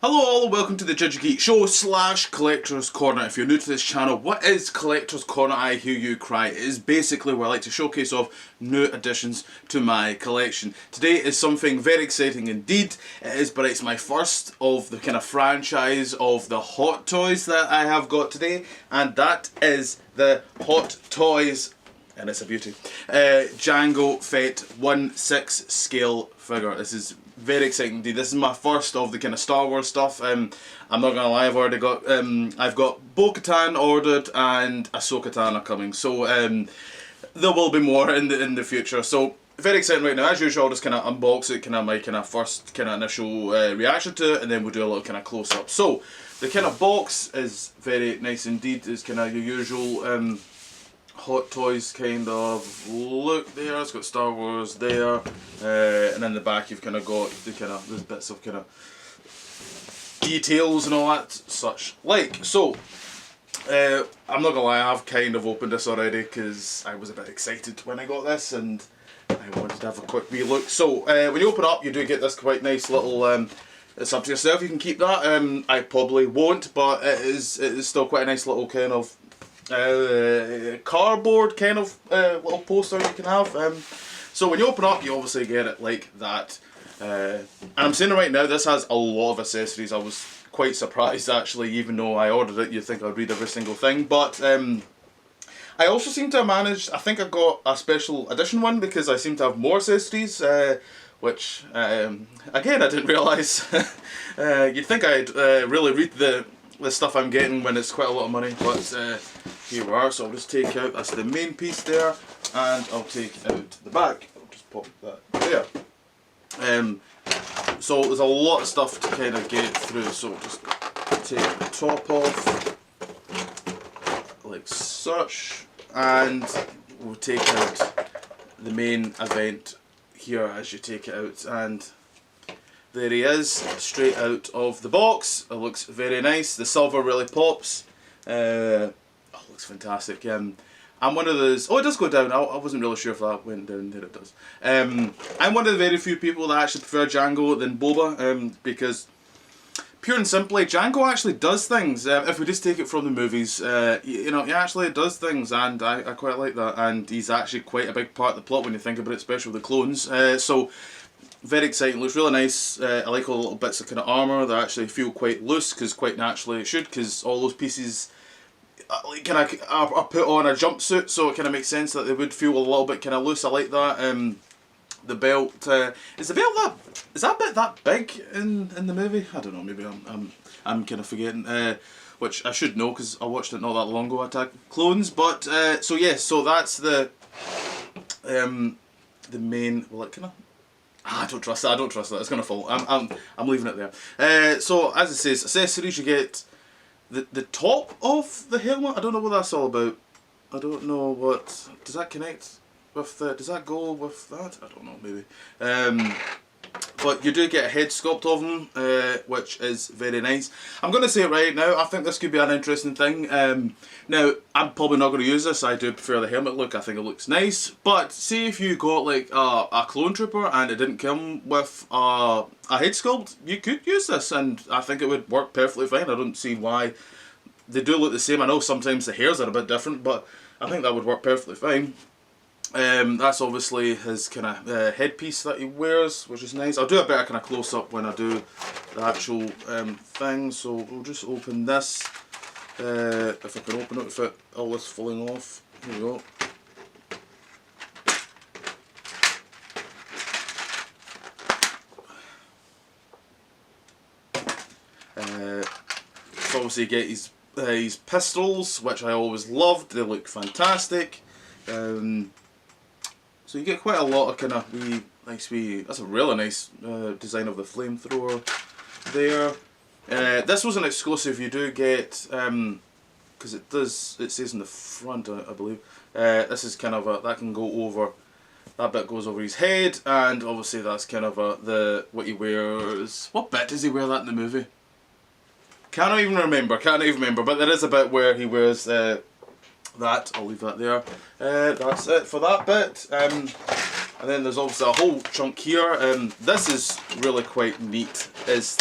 Hello all and welcome to the Ginger Geek Show / Collector's Corner. If you're new to this channel, what is Collector's Corner? I hear you cry. It is basically where I like to showcase off new additions to my collection. Today is something very exciting indeed. But it's my first of the kind of franchise of the Hot Toys that I have got today, and that is the Hot Toys, and it's a beauty, Jango Fett 1/6 scale figure. This is very exciting indeed. This is my first of the kind of Star Wars stuff. I'm not gonna lie, I've already got I've got Bo-Katan ordered and Ahsoka Tano coming, so there will be more in the future. So very exciting right now. As usual, I'll just kind of unbox it, kind of my kind of first kind of initial reaction to it, and then we'll do a little kind of close up. So the kind of box is very nice indeed. It's kind of your usual Hot Toys kind of look there. It's got Star Wars there, and in the back you've kind of got the kind of there's bits of kind of details and all that such like. So I'm not gonna lie, I've kind of opened this already because I was a bit excited when I got this and I wanted to have a quick wee look. So when you open up, you do get this quite nice little. It's up to yourself. You can keep that. I probably won't, but it is still quite a nice little kind of cardboard kind of little poster you can have. So when you open up, you obviously get it like that. And I'm saying it right now, this has a lot of accessories. I was quite surprised actually, even though I ordered it, you'd think I'd read every single thing. But I also seem to have managed, I think I got a special edition one because I seem to have more accessories, which again I didn't realise. You'd think I'd really read the stuff I'm getting when it's quite a lot of money, but here we are. So I'll just take out, that's the main piece there, and I'll take out the back. I'll just pop that there. So there's a lot of stuff to kind of get through, so just take the top off, like such, and we'll take out the main event here as you take it out, and there he is, straight out of the box. It looks very nice. The silver really pops. Oh, looks fantastic. I'm one of those. Oh, it does go down. I wasn't really sure if that went down. There it does. I'm one of the very few people that actually prefer Jango than Boba, because pure and simply, Jango actually does things. If we just take it from the movies, you know, he actually does things, and I quite like that. And he's actually quite a big part of the plot when you think about it, especially with the clones. So. Very exciting, looks really nice. I like all the little bits of kind of armour that actually feel quite loose, because quite naturally it should, because all those pieces kind of are put on a jumpsuit, so it kind of makes sense that they would feel a little bit kind of loose. I like that. The belt, is the belt is that bit that big in the movie? I don't know, maybe I'm kind of forgetting, which I should know because I watched it not that long ago, Attack of Clones. But so yes, so that's the main, well, it kind of, I don't trust that. I don't trust that. It's gonna fall. I'm leaving it there. So as it says, accessories. You get the top of the helmet. I don't know what that's all about. I don't know what. Does that connect with the? Does that go with that? I don't know. Maybe. But you do get a head sculpt of him, which is very nice. I'm going to say it right now, I think this could be an interesting thing. Now, I'm probably not going to use this. I do prefer the helmet look. I think it looks nice. But say if you got like a clone trooper and it didn't come with a head sculpt, you could use this, and I think it would work perfectly fine. I don't see why. They do look the same. I know sometimes the hairs are a bit different, but I think that would work perfectly fine. That's obviously his kind of headpiece that he wears, which is nice. I'll do a better kind of close up when I do the actual thing. So we'll just open this. If I can open it without all this falling off. Here we go. So obviously you get his pistols, which I always loved. They look fantastic. So you get quite a lot of kind of nice wee. That's a really nice design of the flamethrower there. This was an exclusive. You do get because it says in the front, I believe. This is kind of that can go over. That bit goes over his head, and obviously that's kind of what he wears. What bit does he wear that in the movie? Can't even remember. But there is a bit where he wears that. I'll leave that there. That's it for that bit. And then there's obviously a whole chunk here. This is really quite neat. Is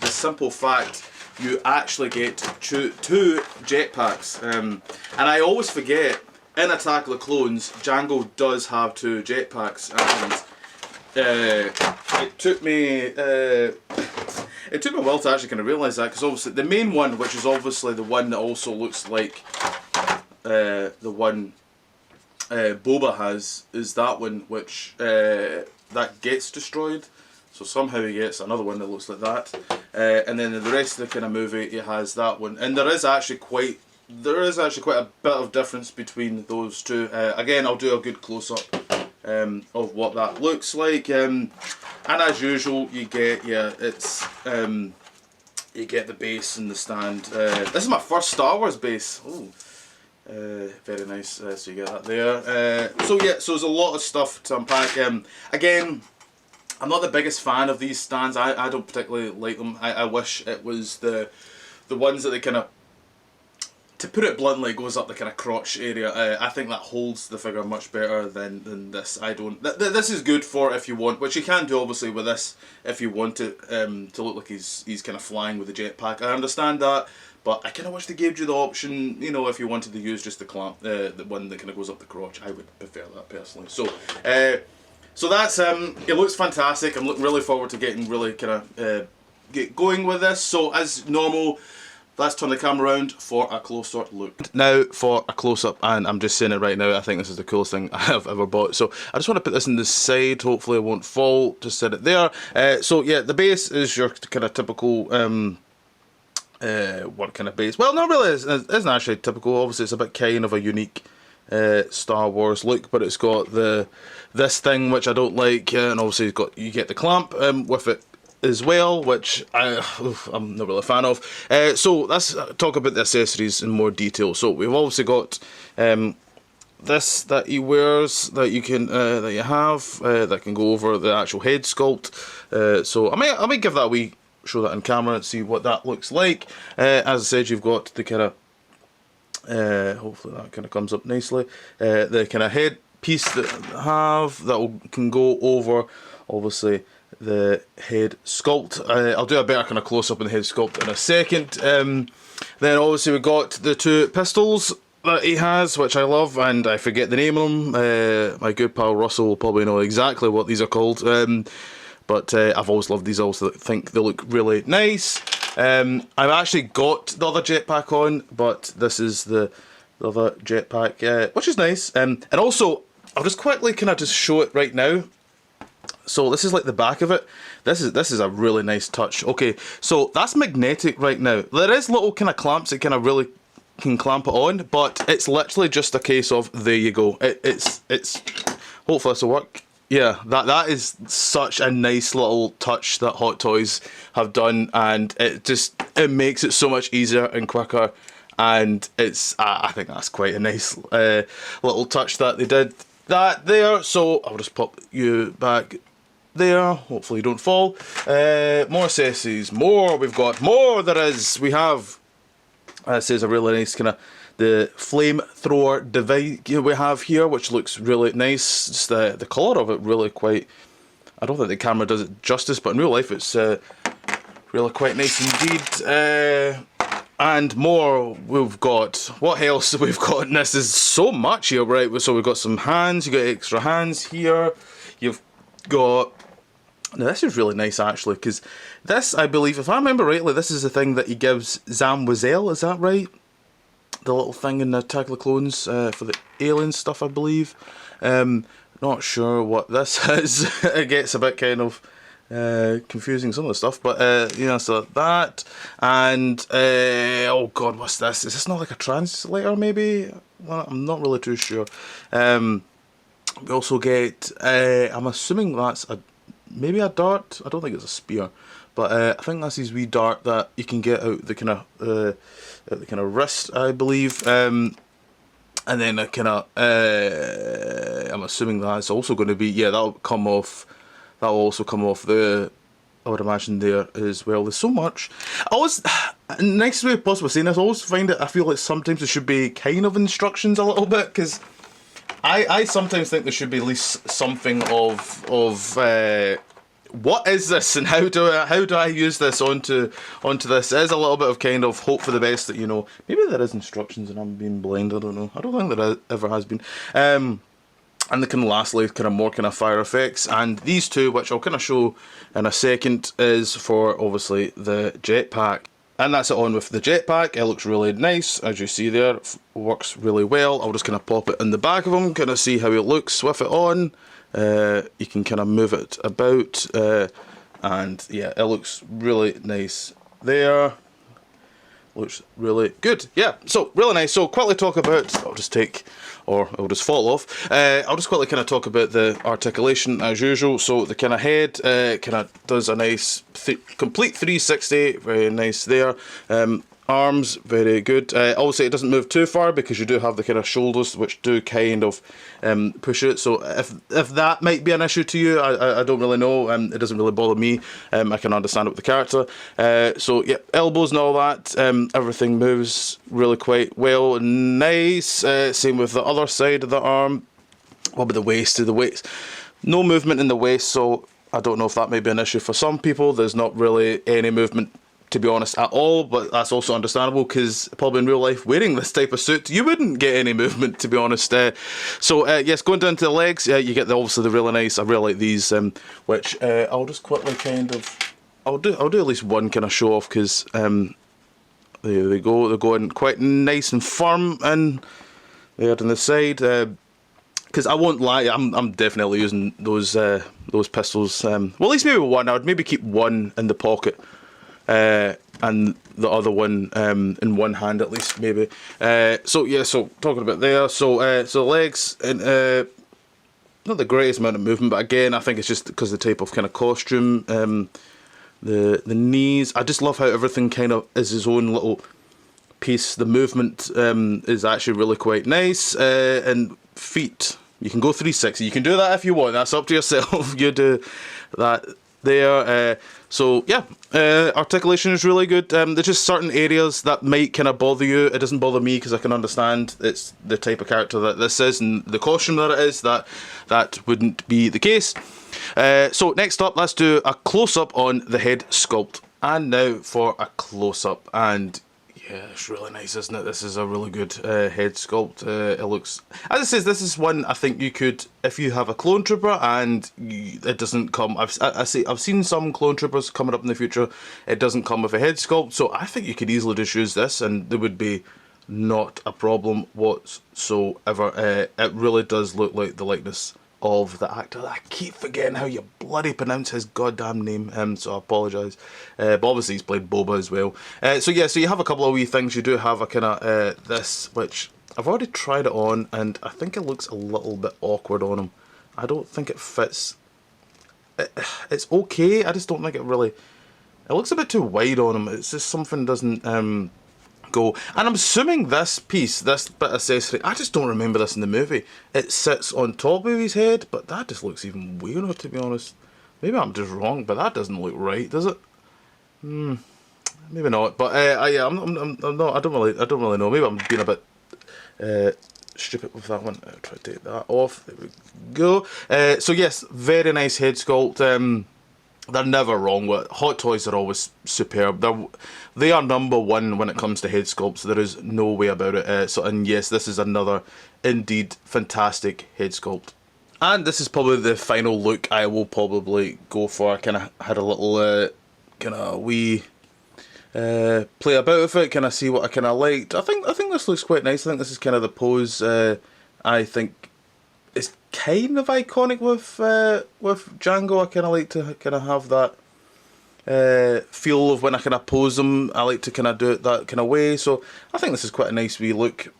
the simple fact you actually get two jetpacks. And I always forget, in Attack of the Clones, Jango does have 2 jetpacks, and it took me a while to actually kind of realise that, because obviously the main one, which is obviously the one that also looks like the one Boba has, is that one which that gets destroyed. So somehow he gets another one that looks like that, and then in the rest of the kind of movie he has that one, and there is actually quite a bit of difference between those two. Again, I'll do a good close up of what that looks like, and as usual, you get you get the base and the stand. This is my first Star Wars base. Ooh. Very nice. So you get that there. So yeah, so there's a lot of stuff to unpack. Again, I'm not the biggest fan of these stands. I don't particularly like them. I wish it was the ones that they kind of, to put it bluntly, goes up the kind of crotch area. I think that holds the figure much better than this. I don't. This is good for if you want, which you can do obviously with this if you want it to look like he's kind of flying with a jetpack. I understand that, but I kind of wish they gave you the option, you know, if you wanted to use just the clamp, the one that kind of goes up the crotch. I would prefer that personally. So. So that's it looks fantastic. I'm looking really forward to getting really kind of get going with this. So as normal, let's turn the camera around for a closer look. Now for a close-up, and I'm just saying it right now, I think this is the coolest thing I have ever bought. So I just want to put this in the side, hopefully it won't fall, just set it there. So yeah, the base is your kind of typical, what kind of base? Well, not really, it isn't actually typical. Obviously it's a bit kind of a unique Star Wars look, but it's got this thing which I don't like, and obviously you get the clamp with it as well, which I'm not really a fan of. So let's talk about the accessories in more detail. So we've obviously got this that he wears, that you can that you have that can go over the actual head sculpt. So I might give that a wee show that on camera and see what that looks like. As I said, you've got the kind of hopefully that kind of comes up nicely. The kind of head piece that I have that can go over obviously the head sculpt. I'll do a better kind of close up on the head sculpt in a second. Then obviously we've got the 2 pistols that he has, which I love, and I forget the name of them. My good pal Russell will probably know exactly what these are called. But I've always loved these. I also think they look really nice. I've actually got the other jetpack on, but this is the other jetpack, which is nice. And also, I'll just quickly kind of just show it right now. So this is like the back of it. This is a really nice touch. Okay, so that's magnetic right now. There is little kind of clamps that kind of really can clamp it on, but it's literally just a case of there you go. It's hopefully this will work. Yeah, that is such a nice little touch that Hot Toys have done, and it makes it so much easier and quicker, and I think that's quite a nice little touch that they did that there. So I'll just pop you back there, hopefully you don't fall. More accessories, we've got more. We have, this is a really nice kind of the flamethrower device we have here, which looks really nice. Just the colour of it really quite, I don't think the camera does it justice, but in real life it's really quite nice indeed. And more we've got. What else we've got? This is so much here, right? So we've got some hands, you got extra hands here. You've got, now this is really nice actually, because this, I believe, if I remember rightly, this is the thing that he gives Zam Wazell, is that right? The little thing in the Attack of the Clones for the alien stuff, I believe. Not sure what this is. It gets a bit kind of confusing, some of the stuff, but you know, so that, and oh god, what's this? Is this not like a translator maybe? Well, I'm not really too sure. We also get, I'm assuming that's maybe a dart. I don't think it's a spear, but I think that's his wee dart that you can get out the kind of wrist, I believe. And then a kind of, I'm assuming that's also going to be, yeah, that'll come off. That'll also come off the, I would imagine, there as well. There's so much. I always, nicest way possible saying this, I always find it, I feel like sometimes there should be kind of instructions a little bit, because I sometimes think there should be at least something of what is this and how do I use this onto this? There's a little bit of kind of hope for the best that, you know, maybe there is instructions and I'm being blind, I don't know. I don't think there ever has been. And the kind of lastly, kind of more kind of fire effects, and these two, which I'll kind of show in a second, is for obviously the jetpack. And that's it on with the jetpack. It looks really nice, as you see there. Works really well. I'll just kind of pop it in the back of him, kind of see how it looks with it on. You can kind of move it about, and yeah, it looks really nice there. Looks really good. Yeah, so really nice. So quickly talk about, I'll just fall off. I'll just quickly kind of talk about the articulation as usual. So the kind of head kind of does a nice complete 360, very nice there. Arms, very good. Obviously it doesn't move too far because you do have the kind of shoulders which do kind of push it. So if that might be an issue to you, I don't really know. It doesn't really bother me. I can understand it with the character. So yeah, elbows and all that. Everything moves really quite well and nice. Same with the other side of the arm. What about the waist? The waist, no movement in the waist. So I don't know if that may be an issue for some people. There's not really any movement, to be honest, at all, but that's also understandable because probably in real life wearing this type of suit you wouldn't get any movement, to be honest. So yes, going down to the legs, you get obviously the really nice, I really like these, which I'll just quickly kind of, I'll do at least one kind of show off because there they go, they're going quite nice and firm and there on the side. Because I won't lie, I'm definitely using those pistols. Well, at least maybe one. I would maybe keep one in the pocket. And the other one in one hand at least, maybe. So yeah, so talking about there, so legs, and not the greatest amount of movement, but again, I think it's just because of the type of kind of costume. The knees, I just love how everything kind of is his own little piece. The movement is actually really quite nice, and feet, you can go 360. You can do that if you want. That's up to yourself. You do that there. So yeah, articulation is really good. There's just certain areas that might kind of bother you. It doesn't bother me because I can understand it's the type of character that this is and the costume that it is, that wouldn't be the case. So next up, let's do a close-up on the head sculpt. And now for a close-up, and yeah, it's really nice, isn't it? This is a really good head sculpt. It looks, as it says, this is one I think you could, if you have a clone trooper and it doesn't come. I've seen some clone troopers coming up in the future. It doesn't come with a head sculpt, so I think you could easily just use this, and there would be not a problem whatsoever. It really does look like the likeness of the actor. I keep forgetting how you bloody pronounce his goddamn name, so I apologise. But obviously he's played Boba as well. So yeah, so you have a couple of wee things. You do have a kind of this, which I've already tried it on, and I think it looks a little bit awkward on him. I don't think it fits. It's okay, I just don't think it really, it looks a bit too wide on him. It's just something doesn't go. And I'm assuming this piece, this bit of accessory, I just don't remember this in the movie. It sits on top of his head, but that just looks even weirder, to be honest. Maybe I'm just wrong, but that doesn't look right, does it? Maybe not. But yeah, I'm not. I don't really know. Maybe I'm being a bit stupid with that one. I'll try to take that off. There we go. So yes, very nice head sculpt. They're never wrong with Hot Toys. Are always superb. They are number one when it comes to head sculpts. There is no way about it. So, and yes, this is another indeed fantastic head sculpt. And this is probably the final look I will probably go for. I kind of had a little kind of wee play about with it. Kind of see what I kind of liked. I think this looks quite nice. I think this is kind of the pose. I think it's kind of iconic with Jango. I kind of like to kind of have that feel of when I kind of pose them. I like to kind of do it that kind of way. So I think this is quite a nice wee look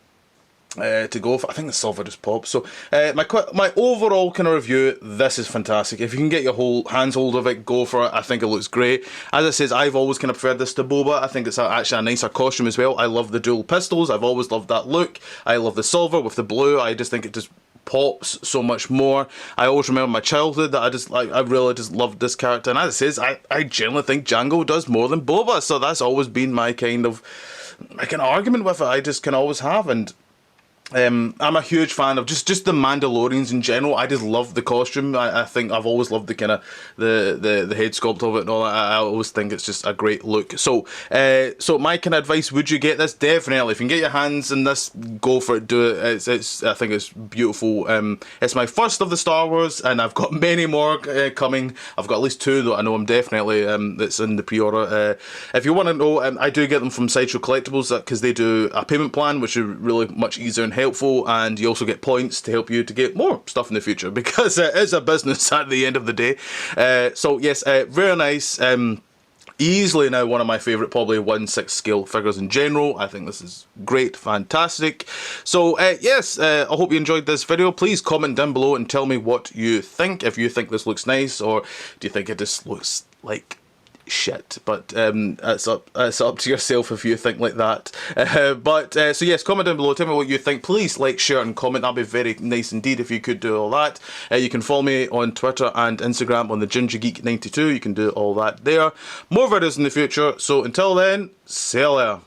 to go for. I think the silver just pops. So my overall kind of review, this is fantastic. If you can get your hands hold of it, go for it. I think it looks great. As it says, I've always kind of preferred this to Boba. I think it's actually a nicer costume as well. I love the dual pistols. I've always loved that look. I love the silver with the blue. I just think it just pops so much more. I always remember my childhood that I really just loved this character, and as it says, I genuinely think Jango does more than Boba, so that's always been my kind of argument with it. I just can always have, and I'm a huge fan of just the Mandalorians in general. I just love the costume. I think I've always loved the kind of the head sculpt of it and all that. I always think it's just a great look. So so my kind of advice: would you get this? Definitely. If you can get your hands on this, go for it. Do it. It's I think it's beautiful. It's my first of the Star Wars, and I've got many more coming. I've got at least two that I know I'm definitely that's in the pre-order. If you want to know, I do get them from Sideshow Collectibles because they do a payment plan, which is really much easier and helpful, and you also get points to help you to get more stuff in the future because it is a business at the end of the day. So yes, very nice. Easily now one of my favourite, probably 1/6 scale figures in general. I think this is great, fantastic. So yes, I hope you enjoyed this video. Please comment down below and tell me what you think. If you think this looks nice, or do you think it just looks like shit, but it's up to yourself if you think like that. So yes, comment down below, tell me what you think. Please like, share and comment. That'd be very nice indeed if you could do all that. You can follow me on Twitter and Instagram on the GingerGeek92. You can do all that there. More videos in the future, so until then, see you later.